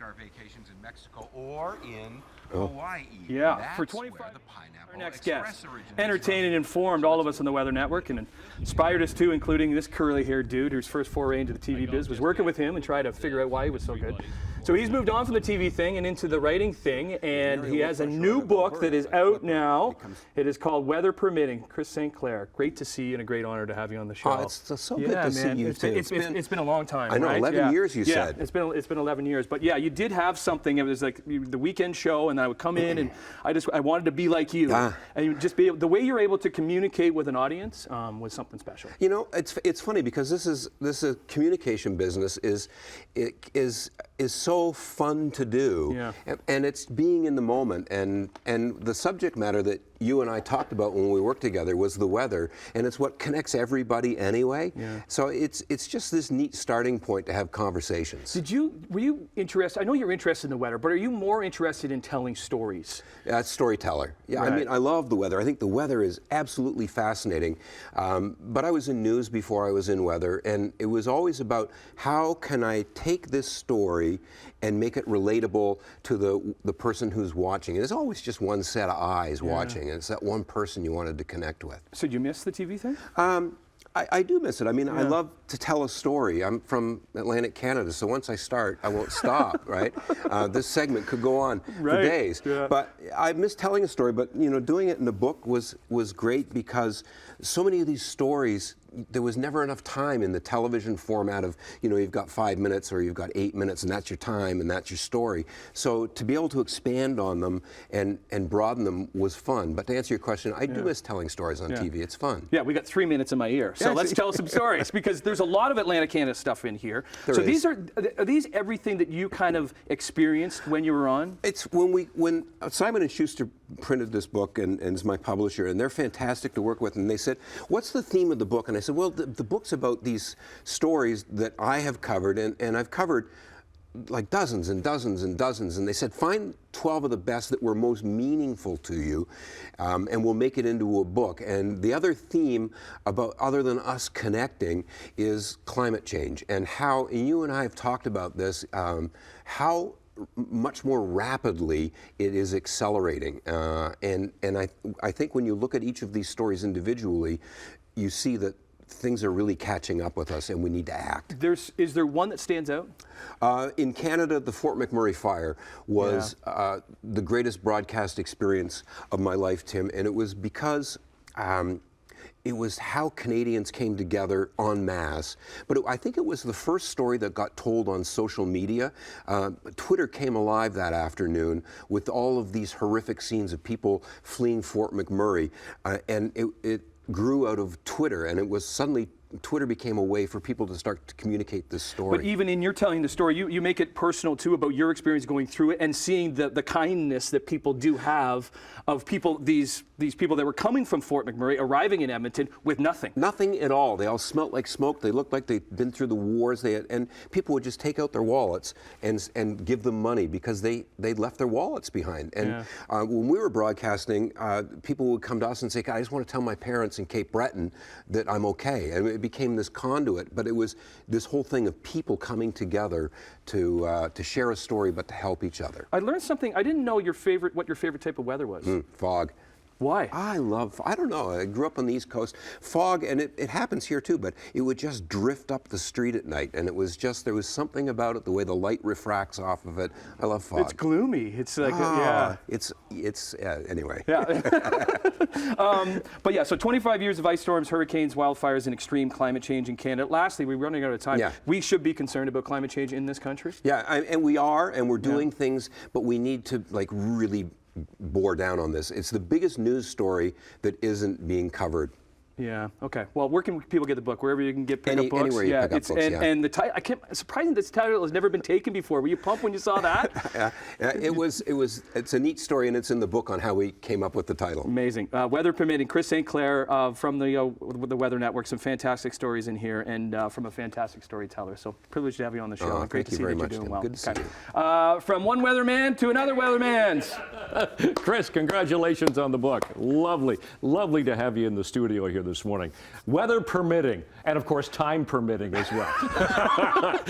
our vacations in Mexico or in Hawaii. Yeah, That's for 25 where the Pineapple our next Express guest originates entertained and from. informed all of us on the Weather Network and inspired us too, including this curly-haired dude whose first foray into the TV biz was working with him and trying to figure out why he was so good. So he's moved on from the TV thing and into the writing thing, and he has a new book that is out now. It is called Weather Permitting. Chris St. Clair, great to see you and a great honor to have you on the show. Oh, it's so good to see you too. It's been a long time. I know, right? 11 years you said. It's been 11 years, but yeah, you did have something. It was like the weekend show, and I would come in and I wanted to be like you, and you just be able, the way you're able to communicate with an audience was something special. You know, it's funny because this is communication business is so fun to do, and it's being in the moment, and the subject matter that you and I talked about when we worked together was the weather, and it's what connects everybody anyway. So it's just this neat starting point to have conversations. Were you interested? I know you're interested in the weather, but are you more interested in telling stories? Storyteller. Yeah, Right. I mean, I love the weather. I think the weather is absolutely fascinating. But I was in news before I was in weather, and it was always about how can I take this story and make it relatable to the person who's watching. And there's always just one set of eyes watching, and it's that one person you wanted to connect with. So do you miss the TV thing? I do miss it. I mean, I love to tell a story. I'm from Atlantic Canada, so once I start, I won't stop, right? This segment could go on for days. But I miss telling a story, but you know, doing it in a book was great because so many of these stories, there was never enough time in the television format of, you know, you've got 5 minutes or you've got 8 minutes and that's your time and that's your story. So to be able to expand on them and broaden them was fun. But to answer your question, I do miss telling stories on TV. It's fun. Yeah, we got 3 minutes in my ear. So let's tell some stories because there's a lot of Atlantic Canada stuff in here. So these are these everything that you kind of experienced when you were on? It's when Simon & Schuster printed this book and is my publisher, and they're fantastic to work with, and they said, what's the theme of the book? And I said, well, the book's about these stories that I have covered, and I've covered like dozens and dozens and dozens, and they said, find 12 of the best that were most meaningful to you, and we'll make it into a book. And the other theme about, other than us connecting, is climate change, and how, and you and I have talked about this, how much more rapidly it is accelerating. And I think when you look at each of these stories individually, you see that things are really catching up with us and we need to act. Is there one that stands out? In Canada, the Fort McMurray fire was the greatest broadcast experience of my life, Tim, and it was because it was how Canadians came together en masse. But I think it was the first story that got told on social media. Twitter came alive that afternoon with all of these horrific scenes of people fleeing Fort McMurray. And it grew out of Twitter, and it was suddenly Twitter became a way for people to start to communicate this story. But even in your telling the story, you make it personal too about your experience going through it and seeing the kindness that people do have of people, these people that were coming from Fort McMurray, arriving in Edmonton with nothing. Nothing at all. They all smelt like smoke. They looked like they'd been through the wars. And people would just take out their wallets and give them money because they'd left their wallets behind. And when we were broadcasting, people would come to us and say, I just want to tell my parents in Cape Breton that I'm okay. And it became this conduit, but it was this whole thing of people coming together to share a story, but to help each other. I learned something. I didn't know what your favorite type of weather was. Fog. Why? I don't know, I grew up on the East Coast. Fog, and it happens here too, but it would just drift up the street at night, and it was just, there was something about it, the way the light refracts off of it. I love fog. It's gloomy. It's like, anyway. But yeah, so 25 years of ice storms, hurricanes, wildfires, and extreme climate change in Canada. Lastly, we're running out of time. We should be concerned about climate change in this country? And we are, and we're doing things, but we need to like really bore down on this. It's the biggest news story that isn't being covered. Yeah. Okay. Well, where can people get the book? Wherever you can pick up books. Anywhere you pick up books. And the title. It's surprising this title has never been taken before. Were you pumped when you saw that? It's a neat story, and it's in the book on how we came up with the title. Amazing. Weather permitting. Chris St. Clair from the Weather Network. Some fantastic stories in here, and from a fantastic storyteller. So privileged to have you on the show. Great to see that you're doing well. Good to see you. From one weatherman to another weatherman's. Chris, congratulations on the book. Lovely to have you in the studio here this morning. Weather permitting, and of course time permitting as well.